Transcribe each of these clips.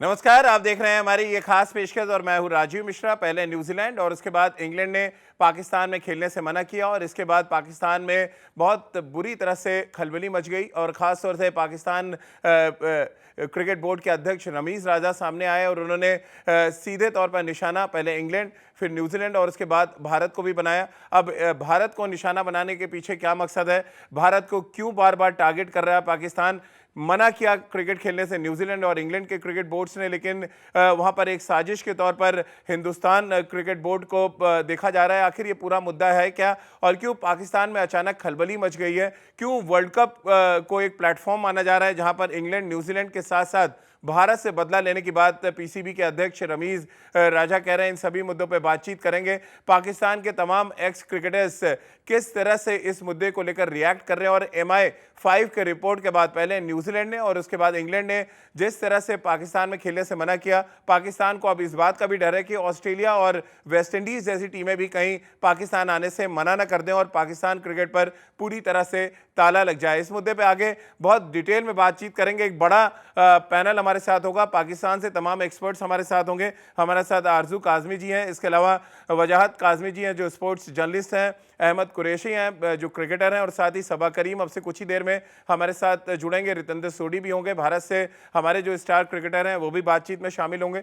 नमस्कार, आप देख रहे हैं हमारी ये खास पेशकश और मैं हूं राजीव मिश्रा। पहले न्यूजीलैंड और उसके बाद इंग्लैंड ने पाकिस्तान में खेलने से मना किया और इसके बाद पाकिस्तान में बहुत बुरी तरह से खलबली मच गई और ख़ास तौर से पाकिस्तान क्रिकेट बोर्ड के अध्यक्ष रमीज़ राजा सामने आए और उन्होंने सीधे तौर पर निशाना पहले इंग्लैंड फिर न्यूजीलैंड और उसके बाद भारत को भी बनाया। अब भारत को निशाना बनाने के पीछे क्या मकसद है, भारत को क्यों बार बार टारगेट कर रहा है पाकिस्तान? मना किया क्रिकेट खेलने से न्यूजीलैंड और इंग्लैंड के क्रिकेट बोर्ड्स ने, लेकिन वहां पर एक साजिश के तौर पर हिंदुस्तान क्रिकेट बोर्ड को देखा जा रहा है। आखिर ये पूरा मुद्दा है क्या और क्यों पाकिस्तान में अचानक खलबली मच गई है? क्यों वर्ल्ड कप को एक प्लेटफॉर्म माना जा रहा है जहां पर इंग्लैंड न्यूजीलैंड के साथ साथ भारत से बदला लेने की बात पीसीबी के अध्यक्ष रमीज राजा कह रहे हैं? इन सभी मुद्दों पर बातचीत करेंगे। पाकिस्तान के तमाम एक्स क्रिकेटर्स किस तरह से इस मुद्दे को लेकर रिएक्ट कर रहे हैं और MI5 के रिपोर्ट के बाद पहले न्यूजीलैंड ने और उसके बाद इंग्लैंड ने जिस तरह से पाकिस्तान में खेलने से मना किया, पाकिस्तान को अब इस बात का भी डर है कि ऑस्ट्रेलिया और वेस्ट इंडीज जैसी टीमें भी कहीं पाकिस्तान आने से मना न कर दें और पाकिस्तान क्रिकेट पर पूरी तरह से ताला लग जाए। इस मुद्दे पे आगे बहुत डिटेल में बातचीत करेंगे। एक बड़ा पैनल हमारे साथ होगा, पाकिस्तान से तमाम एक्सपर्ट्स हमारे साथ होंगे। हमारे साथ आरजू काजमी जी हैं, इसके अलावा वजाहत काजमी जी हैं जो स्पोर्ट्स जर्नलिस्ट हैं, अहमद कुरैशी हैं जो क्रिकेटर हैं और साथ ही सबा करीम अब से कुछ ही देर में हमारे साथ जुड़ेंगे। रितेंद्र सोडी भी होंगे भारत से, हमारे जो स्टार क्रिकेटर हैं वो भी बातचीत में शामिल होंगे।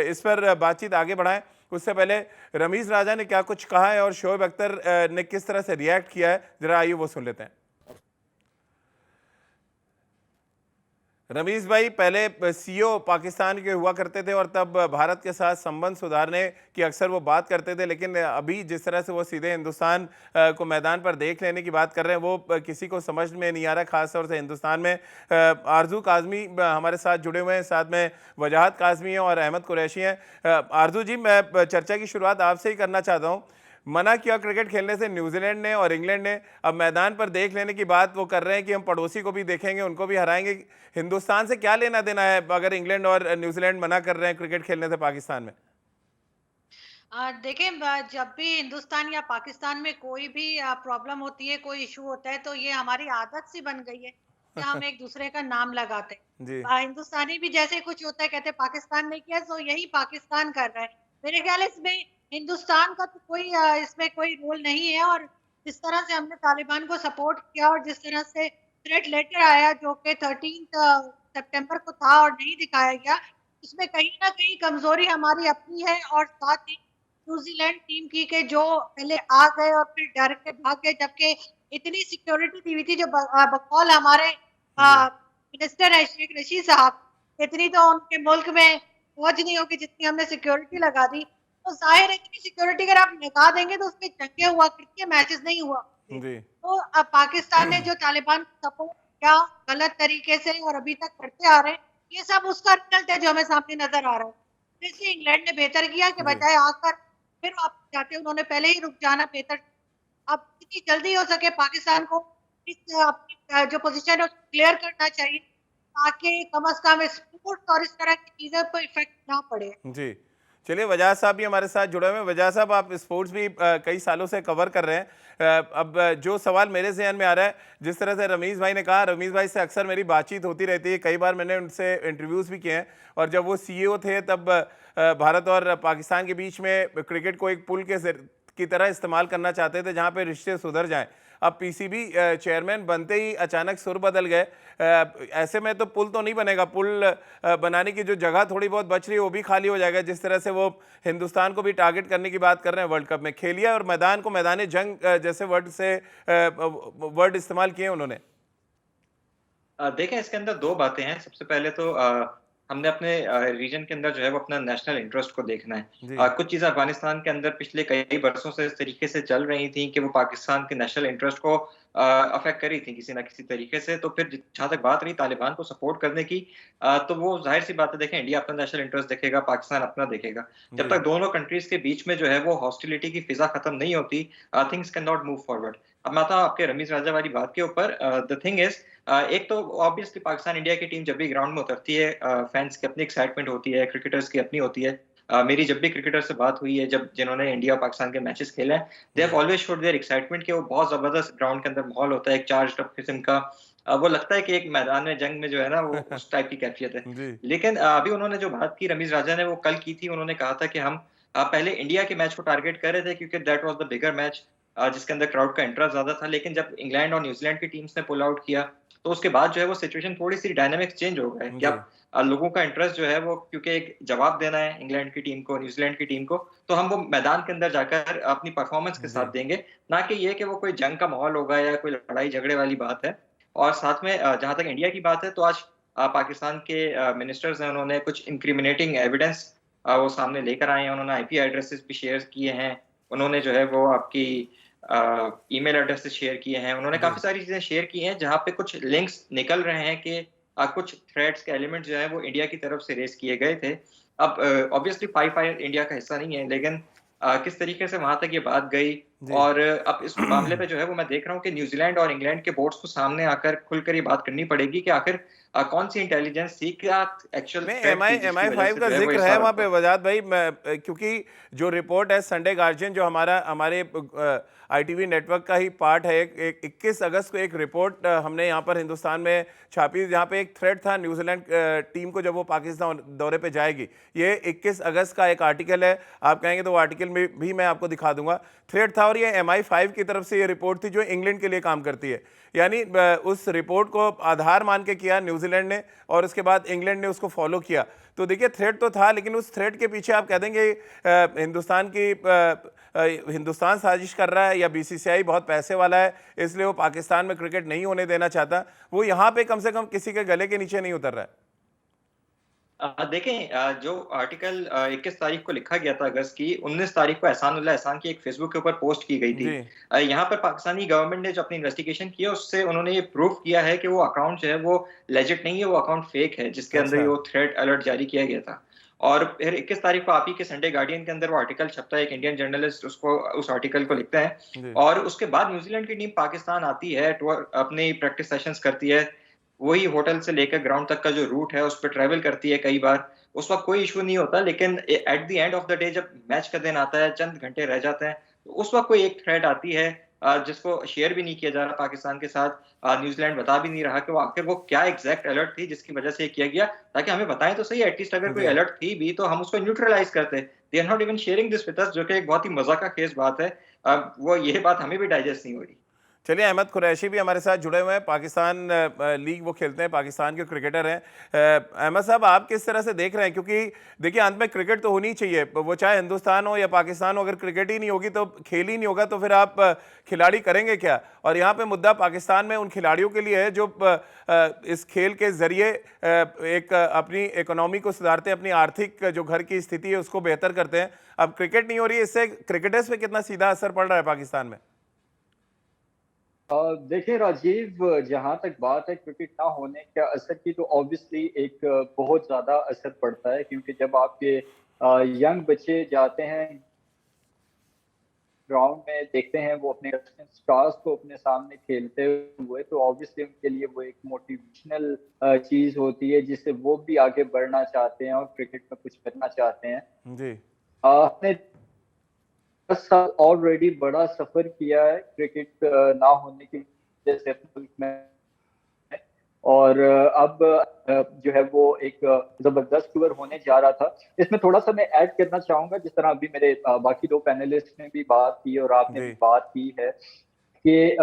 इस पर बातचीत आगे बढ़ाएं उससे पहले रमीज राजा ने क्या कुछ कहा है और शोएब अख्तर ने किस तरह से रिएक्ट किया है, जरा आइए वो सुन लेते हैं। रमीज भाई, पहले सीईओ पाकिस्तान के हुआ करते थे और तब भारत के साथ संबंध सुधारने की अक्सर वो बात करते थे, लेकिन अभी जिस तरह से वो सीधे हिंदुस्तान को मैदान पर देख लेने की बात कर रहे हैं वो किसी को समझ में नहीं आ रहा, खासतौर से हिंदुस्तान में। आरजू काजमी हमारे साथ जुड़े हुए हैं, साथ में वजाहत काजमी हैं और अहमद कुरैशी हैं। आरजू जी, मैं चर्चा की शुरुआत आपसे ही करना चाहता हूँ। मना किया क्रिकेट खेलने से न्यूजीलैंड ने और इंग्लैंड ने, अब मैदान पर देख लेने की बात वो कर रहे हैं कि हम पड़ोसी को भी देखेंगे, उनको भी हराएंगे। हिंदुस्तान से क्या लेना देना है अगर इंग्लैंड और न्यूजीलैंड मना कर रहे हैं क्रिकेट खेलने से पाकिस्तान में? देखिए, जब भी हिंदुस्तान या पाकिस्तान में कोई भी प्रॉब्लम होती है, कोई इशू होता है, तो ये हमारी आदत सी बन गई है कि हम एक दूसरे का नाम लगाते जी। हैं। हिंदुस्तानी भी जैसे कुछ होता है कहते हैं पाकिस्तान ने किया तो यही पाकिस्तान कर रहा है। मेरे ख्याल है इसमें हिंदुस्तान का तो कोई इसमें कोई रोल नहीं है। और जिस तरह से हमने तालिबान को सपोर्ट किया और जिस तरह से थ्रेट लेटर आया जो कि 13 सितंबर को था और नहीं दिखाया गया, उसमें कहीं ना कहीं कमजोरी हमारी अपनी है। और साथ ही न्यूजीलैंड टीम की के जो पहले आ गए और फिर डर के भाग गए, जबकि इतनी सिक्योरिटी दी हुई थी। जो बकौल हमारे जी। मिनिस्टर है शेख रशीद साहब, इतनी तो उनके मुल्क में फौज नहीं होगी जितनी हमने सिक्योरिटी लगा दी। तो जाहिर है इतनी सिक्योरिटी अगर आप लगा देंगे तो उसमें जंगे हुआ करती है, मैचेस नहीं हुआ करते। जी। तो अब पाकिस्तान ने जो तालिबान को सपोर्ट किया गलत तरीके से और अभी तक करते आ रहे हैं, ये सब उसका रिजल्ट है जो हमें सामने नजर आ रहा है। इसलिए इंग्लैंड ने बेहतर किया कि जी। बजाय आकर फिर वापस जाते, उन्होंने पहले ही रुक जाना बेहतर। अब जितनी जल्दी हो सके पाकिस्तान को इस अपनी जो पोजीशन है उसको क्लियर करना चाहिए, ताकि कम से कम स्पोर्ट्स और इस तरह की चीजों पर इफेक्ट ना पड़े। जी। चलिए, वजह साहब भी हमारे साथ जुड़े हुए हैं। वजह साहब, आप स्पोर्ट्स भी कई सालों से कवर कर रहे हैं। अब जो सवाल मेरे ज़हन में आ रहा है, जिस तरह से रमीज़ भाई ने कहा, रमीज़ भाई से अक्सर मेरी बातचीत होती रहती है, कई बार मैंने उनसे इंटरव्यूज़ भी किए हैं और जब वो सीईओ थे तब भारत और पाकिस्तान के बीच में क्रिकेट को एक पुल के की तरह इस्तेमाल करना चाहते थे जहाँ पे रिश्ते सुधर जाएँ। अब पीसीबी चेयरमैन बनते ही अचानक सुर बदल गए। ऐसे में तो पुल तो नहीं बनेगा, पुल बनाने की जो जगह थोड़ी बहुत बच रही है वो भी खाली हो जाएगा। जिस तरह से वो हिंदुस्तान को भी टारगेट करने की बात कर रहे हैं वर्ल्ड कप में, खेलिए और मैदान को मैदान जंग जैसे वर्ड इस्तेमाल किए उन्होंने। देखें, इसके अंदर दो बातें हैं। सबसे पहले तो हमने अपने रीजन के अंदर जो है वो अपना नेशनल इंटरेस्ट को देखना है। जी। कुछ चीज़ें अफगानिस्तान के अंदर पिछले कई बरसों से इस तरीके से चल रही थी कि वो पाकिस्तान के नेशनल इंटरेस्ट को अफेक्ट कर रही थी किसी ना किसी तरीके से। तो फिर जहाँ तक बात रही तालिबान को सपोर्ट करने की, तो वो जाहिर सी बात है, देखें, इंडिया अपना नेशनल इंटरेस्ट देखेगा, पाकिस्तान अपना देखेगा। जब जी। तक दोनों कंट्रीज के बीच में जो है वो हॉस्टिलिटी की फिजा खत्म नहीं होती, things can not move forward. अब मैं आता हूँ आपके रमीज राजा वाली बात के ऊपर। द थिंग इज, एक तो ऑब्वियसली पाकिस्तान इंडिया की टीम जब भी ग्राउंड में उतरती है, फैंस की अपनी एक्साइटमेंट होती है, क्रिकेटर्स की अपनी होती है। मेरी जब भी क्रिकेटर से बात हुई है, जब जिन्होंने इंडिया और पाकिस्तान के मैचेस खेले हैं, दे हैव जी। ऑलवेज शोड देयर एक्साइटमेंट कि वो बहुत जबरदस्त ग्राउंड के अंदर माहौल होता है, एक चार्ज अप किस्म का। वो लगता है कि एक मैदान में जंग में जो है ना वो उस टाइप की कैफियत है। जी लेकिन अभी उन्होंने जो बात की रमीज राजा ने वो कल की थी, उन्होंने कहा था कि हम पहले इंडिया के मैच को टारगेट कर रहे थे क्योंकि that was the bigger match जिसके अंदर क्राउड का इंटरेस्ट ज्यादा था। लेकिन जब इंग्लैंड और न्यूजीलैंड की टीम्स ने पुल आउट किया तो उसके बाद जो है वो सिचुएशन थोड़ी सी डायनामिक्स चेंज हो गए कि जी अब लोगों का इंटरेस्ट जो है वो, क्योंकि एक जवाब देना है इंग्लैंड की टीम को, न्यूजीलैंड की टीम को, तो हम वो मैदान के अंदर जाकर अपनी परफॉर्मेंस के जी साथ देंगे, ना कि ये कि वो कोई जंग का माहौल होगा या कोई लड़ाई झगड़े वाली बात है। और साथ में जहाँ तक इंडिया की बात है तो आज पाकिस्तान के मिनिस्टर्स हैं, उन्होंने कुछ इंक्रिमिनेटिंग एविडेंस वो सामने लेकर आए हैं। उन्होंने आईपी एड्रेसेस भी शेयर किए हैं, उन्होंने जो है वो आपकी ईमेल एड्रेसेस शेयर किए हैं, उन्होंने जी काफी सारी चीजें शेयर की हैं जहाँ पे कुछ लिंक्स निकल रहे हैं कि कुछ थ्रेड्स के एलिमेंट जो है वो इंडिया की तरफ से रेस किए गए थे। अब ऑब्वियसली फाइव फाइव इंडिया का हिस्सा नहीं है, लेकिन किस तरीके से वहां तक ये बात गई। जी और अब इस मामले पे जो है वो मैं देख रहा हूँ कि न्यूजीलैंड और इंग्लैंड के बोर्ड्स को सामने आकर खुलकर ये बात करनी पड़ेगी कि आखिर कौन सी इंटेलिजेंस थी, क्या एक्चुअल नहीं, थ्रेट थी एम जिसकी आई वजह फाइव से का जो है वो जिक्र इस है बार वहाँ पे वजाद भाई। क्योंकि जो रिपोर्ट है संडे गार्जियन जो हमारे आईटीवी नेटवर्क का ही पार्ट है, 21 अगस्त को एक रिपोर्ट हमने यहाँ पर हिंदुस्तान में छापी, जहाँ पे एक थ्रेट था न्यूजीलैंड टीम को जब वो पाकिस्तान दौरे पे जाएगी। ये 21 अगस्त का एक आर्टिकल है, आप कहेंगे तो वो आर्टिकल में भी मैं आपको दिखा दूंगा। थ्रेट था और ये MI5 की तरफ से ये रिपोर्ट थी जो इंग्लैंड के लिए काम करती है। यानी उस रिपोर्ट को आधार मान के किया न्यूजीलैंड ने और उसके बाद इंग्लैंड ने उसको फॉलो किया। तो देखिए थ्रेट तो था, लेकिन उस थ्रेट के पीछे आप कह देंगे हिंदुस्तान साजिश कर रहा है या बीसीसीआई बहुत पैसे वाला है इसलिए वो पाकिस्तान में क्रिकेट नहीं होने देना चाहता। वो यहाँ पे कम से कम किसी के गले के नीचे नहीं उतर रहा है। देखें, जो आर्टिकल 21 तारीख को लिखा गया था अगस्त की, 19 तारीख को एहसानुल्लाह एहसान की एक फेसबुक के ऊपर पोस्ट की गई थी। जी यहाँ पर पाकिस्तानी गवर्नमेंट ने जो अपनी इन्वेस्टिगेशन की है उससे उन्होंने ये प्रूफ किया है कि वो अकाउंट जो है वो लेजिट नहीं है, वो अकाउंट फेक है जिसके अंदर अच्छा ये वो थ्रेट अलर्ट जारी किया गया था। और फिर 21 तारीख को आप ही के संडे गार्डियन के अंदर वो आर्टिकल छपता है, एक इंडियन जर्नलिस्ट उसको उस आर्टिकल को लिखता है। जी और उसके बाद न्यूजीलैंड की टीम पाकिस्तान आती है, टूर अपनी प्रैक्टिस सेशंस करती है, वही होटल से लेकर ग्राउंड तक का जो रूट है उस पर ट्रेवल करती है कई बार, उस वक्त कोई इशू नहीं होता। लेकिन at the end of the day जब मैच का दिन आता है, चंद घंटे रह जाते हैं, तो उस वक्त कोई एक थ्रेड आती है जिसको शेयर भी नहीं किया जा रहा पाकिस्तान के साथ। न्यूजीलैंड बता भी नहीं रहा कि वो आखिर वो क्या एग्जैक्ट अलर्ट थी जिसकी वजह से ये किया गया, ताकि हमें बताएं तो सही, एटलीस्ट अगर कोई जी अलर्ट थी भी तो हम उसको न्यूट्रलाइज करते। They are not even sharing this with us, जो कि एक बहुत ही मजा का खेस बात है। वो ये बात हमें भी डाइजेस्ट नहीं हो रही। चलिए, अहमद कुरैशी भी हमारे साथ जुड़े हुए हैं, पाकिस्तान लीग वो खेलते हैं, पाकिस्तान के क्रिकेटर हैं। अहमद साहब, आप किस तरह से देख रहे हैं? क्योंकि देखिए अंत में क्रिकेट तो होनी चाहिए, वो चाहे हिंदुस्तान हो या पाकिस्तान हो, अगर क्रिकेट ही नहीं होगी तो खेल ही नहीं होगा तो फिर आप खिलाड़ी करेंगे क्या? और यहाँ पे मुद्दा पाकिस्तान में उन खिलाड़ियों के लिए है जो इस खेल के ज़रिए एक अपनी इकोनॉमी को सुधारते हैं, अपनी आर्थिक जो घर की स्थिति है उसको बेहतर करते हैं। अब क्रिकेट नहीं हो रही है, इससे क्रिकेटर्स पे कितना सीधा असर पड़ रहा है पाकिस्तान में? देखिए राजीव, जहाँ तक बात है क्रिकेट ना होने का असर की, तो ऑब्वियसली एक बहुत ज्यादा असर पड़ता है, क्योंकि जब आपके यंग बच्चे जाते हैं ग्राउंड में, देखते हैं वो अपने स्टार्स को अपने सामने खेलते हुए, तो ऑब्वियसली उनके लिए वो एक मोटिवेशनल चीज होती है जिससे वो भी आगे बढ़ना चाहते हैं और क्रिकेट में कुछ करना चाहते हैं। जी हमने 10 साल ऑलरेडी बड़ा सफर किया है क्रिकेट ना होने की वजह से मुल्क में, और अब जो है वो एक जबरदस्त टूर होने जा रहा था। इसमें थोड़ा सा मैं ऐड करना चाहूंगा, जिस तरह अभी मेरे बाकी दो पैनलिस्ट ने भी बात की और आपने जी भी बात की है कि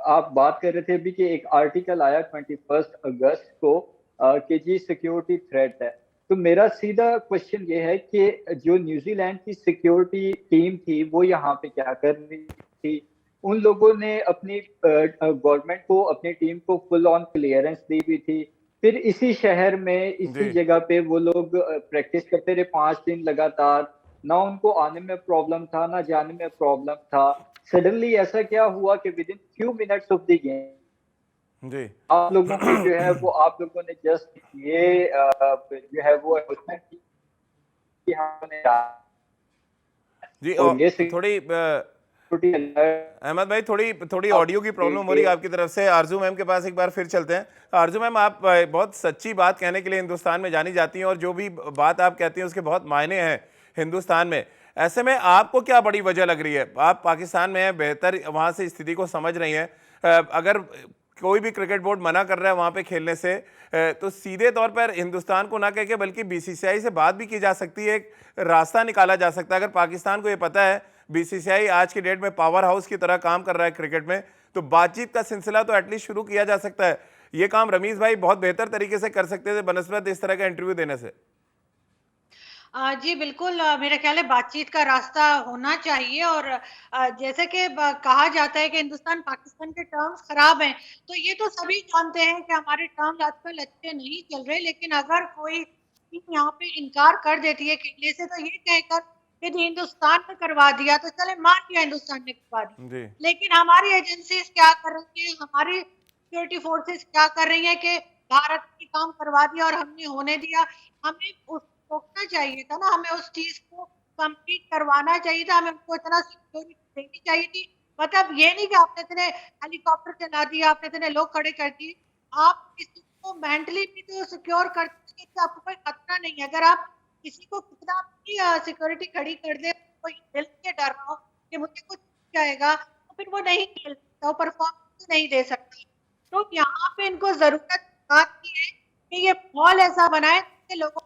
आप बात कर रहे थे अभी कि एक आर्टिकल आया 21 अगस्त को कि जी सिक्योरिटी थ्रेट है। तो मेरा सीधा क्वेश्चन ये है कि जो न्यूजीलैंड की सिक्योरिटी टीम थी वो यहाँ पे क्या कर रही थी? उन लोगों ने अपनी गवर्नमेंट को, अपनी टीम को फुल ऑन क्लियरेंस दी हुई थी। फिर इसी शहर में, इसी जी जगह पे वो लोग प्रैक्टिस करते रहे 5 दिन लगातार। ना उनको आने में प्रॉब्लम था, ना जाने में प्रॉब्लम था। सडनली ऐसा क्या हुआ कि within few minutes of the game जी आप लोगों की जो है वो, आप लोगों ने जस्ट ये जो है वो announcement की कि हमने जी और ये थोड़ी सिक्योरिटी अलर्ट। अहमद भाई, थोड़ी थोड़ी ऑडियो की प्रॉब्लम हो रही है आपकी तरफ से। आरजू मैम के पास एक बार फिर चलते हैं। आरजू मैम, आप बहुत सच्ची बात कहने के लिए हिंदुस्तान में जानी जाती हैं और जो भी बात आप कहती हैं उसके बहुत मायने हैं हिंदुस्तान में। ऐसे में आपको क्या बड़ी वजह लग रही है? आप पाकिस्तान में हैं, बेहतर वहाँ से स्थिति को समझ रही हैं। अगर कोई भी क्रिकेट बोर्ड मना कर रहा है वहाँ पे खेलने से, तो सीधे तौर पर हिंदुस्तान को ना कह के बल्कि बीसीसीआई से बात भी की जा सकती है, एक रास्ता निकाला जा सकता है। अगर पाकिस्तान को ये पता है बीसीसीआई आज की डेट में पावर हाउस की तरह काम कर रहा है क्रिकेट में, तो बातचीत का सिलसिला तो एटलीस्ट शुरू किया जा सकता है। ये काम रमीज भाई बहुत बेहतर तरीके से कर सकते थे बनस्बत इस तरह का इंटरव्यू देने से। जी बिल्कुल, मेरा ख्याल है बातचीत का रास्ता होना चाहिए। और जैसे कि कहा जाता है कि हिंदुस्तान पाकिस्तान के टर्म्स खराब हैं, तो ये तो सभी जानते हैं कि हमारे टर्म्स आजकल अच्छे नहीं चल रहे। लेकिन अगर कोई टीम यहाँ पे इनकार कर देती है खेलने से, तो ये कहकर कि जी हिंदुस्तान ने करवा दिया, तो चले मान लिया हिंदुस्तान ने करवा दिया, लेकिन हमारी एजेंसीज क्या कर रही है, हमारी सिक्योरिटी फोर्सेस क्या कर रही है कि भारत ने काम करवा दिया और हमने होने दिया। हमें उस रोकना चाहिए था ना, हमें उस चीज को कंप्लीट करवाना चाहिए था, हमें उनको इतना सिक्योरिटी देनी चाहिए थी। मतलब ये नहीं कि आपने इतने हेलीकॉप्टर चला दिया, आपने इतने लोग खड़े कर दिए। आप किसी को मेंटली भी तो सिक्योर करते हैं कि आपको कोई खतरा नहीं है। अगर आप किसी को कितना भी सिक्योरिटी खड़ी कर दे, कोई दिल से डर रहा हो कि मुझे कुछ हो जाएगा, तो फिर वो नहीं खेल सकता, वो परफॉर्मेंस नहीं दे सकता। तो यहाँ पे इनको जरूरत बात की है कि ये माहौल ऐसा बनाए कि लोगों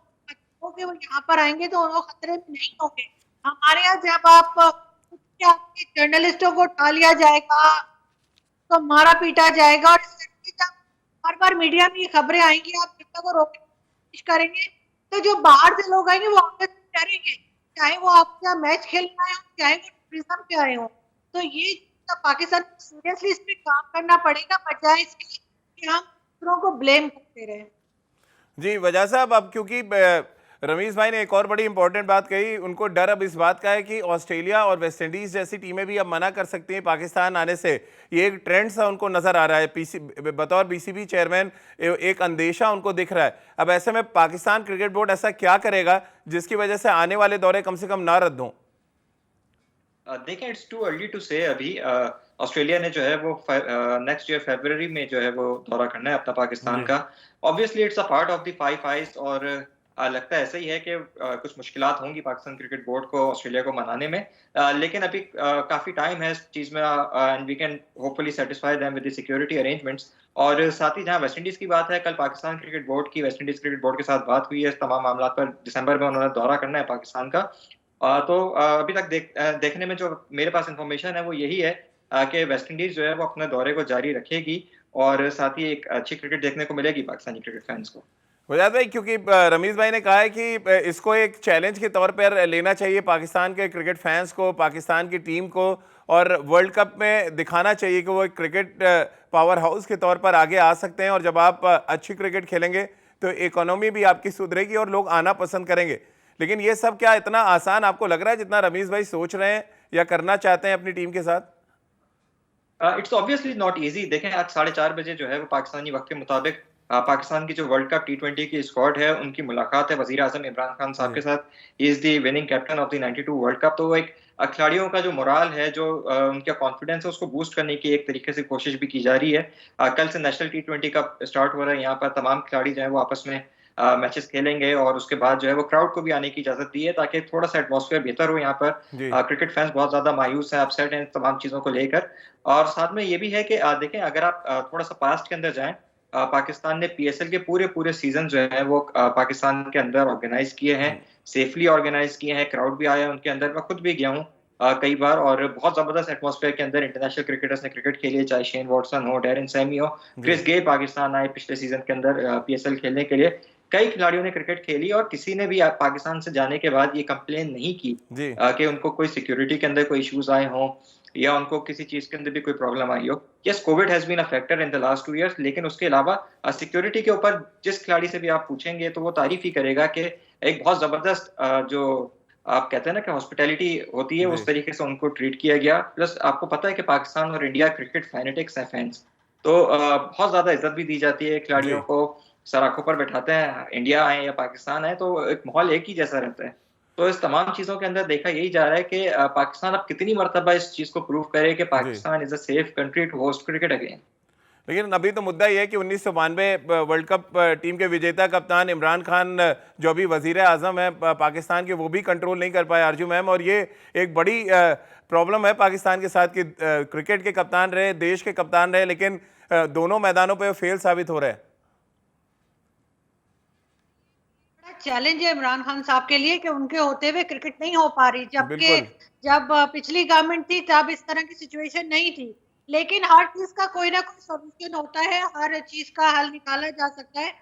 कि वो यहाँ पर आएंगे तो वो खतरे में नहीं होंगे। हमारे यहाँ जब आप आपके जर्नलिस्टों को उठा लिया जाएगा, तो मारा पीटा जाएगा, और जब बार बार मीडिया में ये खबरें आएंगी, आप जनता को रोकने की कोशिश करेंगे, तो जो बाहर से लोग आएंगे वो आपसे डरेंगे, चाहे वो आपके यहाँ मैच खेलने आए हो, चाहे वो टूरिज्म पे आए हो। तो ये पाकिस्तान को सीरियसली इस पे काम करना पड़ेगा, बजाय इसके कि हम दूसरों को ब्लेम करते रहे। जी वजह साहब, अब क्योंकि रमीज भाई ने एक और बड़ी इंपॉर्टेंट बात कही, उनको डर अब इस बात का है कि ऑस्ट्रेलिया और वेस्ट इंडीज जैसी टीमें भी अब मना कर सकती हैं पाकिस्तान आने से। ये एक ट्रेंड सा उनको नजर आ रहा है, बतौर बीसीबी चेयरमैन एक अंदेशा उनको दिख रहा है। अब ऐसे में पाकिस्तान क्रिकेट बोर्ड ऐसा क्या करेगा जिसकी वजह से आने वाले दौरे कम से कम ना रद्द हों? देखें, इट्स टू अर्ली टू से अभी। ऑस्ट्रेलिया ने जो है वो नेक्स्ट ईयर फरवरी में जो है वो दौरा करना है अपना पाकिस्तान का। Obviously it's a part of the five eyes, और लगता है ऐसा ही है कि कुछ मुश्किलात होंगी पाकिस्तान क्रिकेट बोर्ड को ऑस्ट्रेलिया को मनाने में, लेकिन अभी काफी टाइम है इस चीज में, and we can hopefully satisfy them with the security arrangements. और साथ ही जहां वेस्ट इंडीज की बात है, कल पाकिस्तान क्रिकेट बोर्ड की वेस्ट इंडीज क्रिकेट बोर्ड के साथ बात हुई है इस तमाम मामला पर। दिसंबर में उन्होंने दौरा करना है पाकिस्तान का। तो अभी तक देखने में जो मेरे पास इंफॉर्मेशन है वो यही है कि वेस्ट इंडीज जो है वो अपने दौरे को जारी रखेगी, और साथ ही एक अच्छी क्रिकेट देखने को मिलेगी पाकिस्तानी क्रिकेट फैंस को। वजाद भाई, क्योंकि रमीज भाई ने कहा है कि इसको एक चैलेंज के तौर पर लेना चाहिए पाकिस्तान के क्रिकेट फैंस को, पाकिस्तान की टीम को, और वर्ल्ड कप में दिखाना चाहिए कि वो एक क्रिकेट पावर हाउस के तौर पर आगे आ सकते हैं, और जब आप अच्छी क्रिकेट खेलेंगे तो इकोनॉमी भी आपकी सुधरेगी और लोग आना पसंद करेंगे। लेकिन ये सब क्या इतना आसान आपको लग रहा है जितना रमीज भाई सोच रहे हैं या करना चाहते हैं अपनी टीम के साथ? It's obviously not easy. देखें, आज 4:30 बजे जो है वो पाकिस्तानी वक्त के मुताबिक पाकिस्तान की जो वर्ल्ड कप T20 की स्क्वाड है उनकी मुलाकात है वजीर आजम इमरान खान साहब के साथ। He is the winning captain of the 92 world cup. तो वो एक खिलाड़ियों का जो मोराल है, जो उनका कॉन्फिडेंस है, उसको बूस्ट करने की एक तरीके से कोशिश भी की जा रही है। कल से नेशनल T20 का स्टार्ट हो रहा है। यहाँ पर तमाम खिलाड़ी जो है वो आपस में मैचेस खेलेंगे, और उसके बाद जो है वो क्राउड को भी आने की इजाजत दी है ताकि थोड़ा सा एटमॉस्फेयर बेहतर हो। यहाँ पर क्रिकेट फैंस बहुत ज्यादा मायूस हैं, अपसेट हैं तमाम चीजों को लेकर। और साथ में ये भी है कि देखें, अगर आप थोड़ा सा पास्ट के अंदर जाएं, पाकिस्तान ने PSL के पूरे सीजन जो है वो पाकिस्तान के अंदर ऑर्गेनाइज किए हैं, सेफली ऑर्गेनाइज किए हैं, क्राउड भी आया उनके अंदर। मैं खुद भी गया हूँ कई बार, और बहुत जबरदस्त एटमॉस्फेयर के अंदर इंटरनेशनल क्रिकेटर्स ने क्रिकेट खेली है, चाहे शेन वॉटसन हो, डैरेन सैमी हो, क्रिस गेल पाकिस्तान आए पिछले सीजन के अंदर PSL खेलने के लिए। कई खिलाड़ियों ने क्रिकेट खेली और किसी ने भी पाकिस्तान से जाने के बाद ये कंप्लेन नहीं की कि उनको कोई सिक्योरिटी के अंदर कोई इश्यूज आए हों या उनको किसी चीज के अंदर भी कोई प्रॉब्लम आई हो। Yes, covid has been a factor in the last 2 years, लेकिन उसके अलावा सिक्योरिटी के ऊपर जिस खिलाड़ी से भी आप पूछेंगे तो वो तारीफ ही करेगा कि एक बहुत जबरदस्त जो आप कहते हैं ना कि हॉस्पिटैलिटी होती है, उस तरीके से उनको ट्रीट किया गया। प्लस आपको पता है कि पाकिस्तान और इंडिया क्रिकेट फैनेटिक्स हैं, फैंस, तो बहुत ज्यादा इज्जत भी दी जाती है खिलाड़ियों को, सर आंखों पर बैठाते हैं, इंडिया आए या पाकिस्तान आए तो एक माहौल एक ही जैसा रहता है। तो इस तमाम चीजों के अंदर देखा यही जा रहा है कि पाकिस्तान अब कितनी मर्तबा इस चीज को प्रूव करे कि Pakistan is a safe country to host cricket again. लेकिन अभी तो मुद्दा ये है कि 1992 वर्ल्ड कप टीम के विजेता कप्तान इमरान खान जो अभी वजीर आजम है पाकिस्तान के, वो भी कंट्रोल नहीं कर पाए आरजू मैम, और ये एक बड़ी प्रॉब्लम है पाकिस्तान के साथ कि क्रिकेट के कप्तान रहे, देश के कप्तान रहे, लेकिन दोनों मैदानों पे फेल साबित हो रहे हैं? बड़ा चैलेंज है इमरान खान साहब के लिए कि उनके होते हुए क्रिकेट नहीं हो पा रही, जबकि बिल्कुल। जब पिछली गवर्नमेंट थी तब इस तरह की सिचुएशन नहीं थी। लेकिन हर चीज का कोई ना कोई सॉल्यूशन होता है, हर चीज का हल निकाला जा सकता है।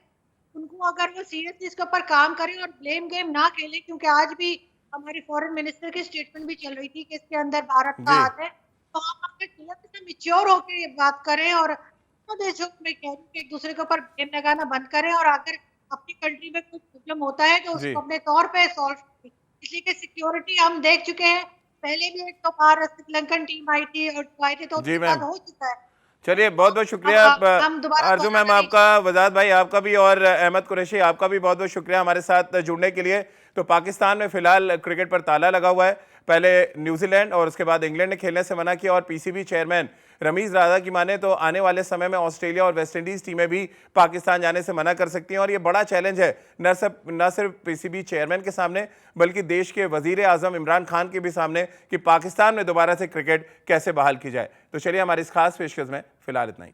उनको अगर वो सीरियसली इसके ऊपर काम करें और ब्लेम गेम ना खेलें, क्योंकि आज भी हमारी फॉरेन मिनिस्टर की स्टेटमेंट भी चल रही थी कि इसके अंदर भारत का जी। हाथ है, तो हम अपने क्लियर से मैच्योर होकर ये बात करें और दोनों देशों में कह रही हूँ कि एक दूसरे के ऊपर ब्लेम लगाना बंद करें, और अगर अपनी कंट्री में कोई प्रॉब्लम होता है तो जी। उसको अपने तौर पे सॉल्व करें। इसलिए कि सिक्योरिटी हम देख चुके हैं, पहले भी एक तो बार श्रीलंकन टीम आई थी और आए थे, तो जी उसके बाद मैम। हो चुका है। चलिए, तो बहुत बहुत शुक्रिया। अब हम दोबारा आरजू मैम दोहराना नहीं आपका, वजाद भाई आपका भी, और अहमद कुरैशी आपका भी बहुत बहुत शुक्रिया हमारे साथ जुड़ने के लिए। तो पाकिस्तान में फिलहाल क्रिकेट पर ताला लगा हुआ है। पहले न्यूजीलैंड और उसके बाद इंग्लैंड ने खेलने से मना किया, और पीसीबी चेयरमैन रमीज राजा की माने तो आने वाले समय में ऑस्ट्रेलिया और वेस्टइंडीज टीमें भी पाकिस्तान जाने से मना कर सकती हैं। और ये बड़ा चैलेंज है न सिर्फ पीसीबी चेयरमैन के सामने, बल्कि देश के वजीर आजम इमरान खान के भी सामने, कि पाकिस्तान में दोबारा से क्रिकेट कैसे बहाल की जाए। तो चलिए, हमारी इस खास पेशकश में फिलहाल इतना ही।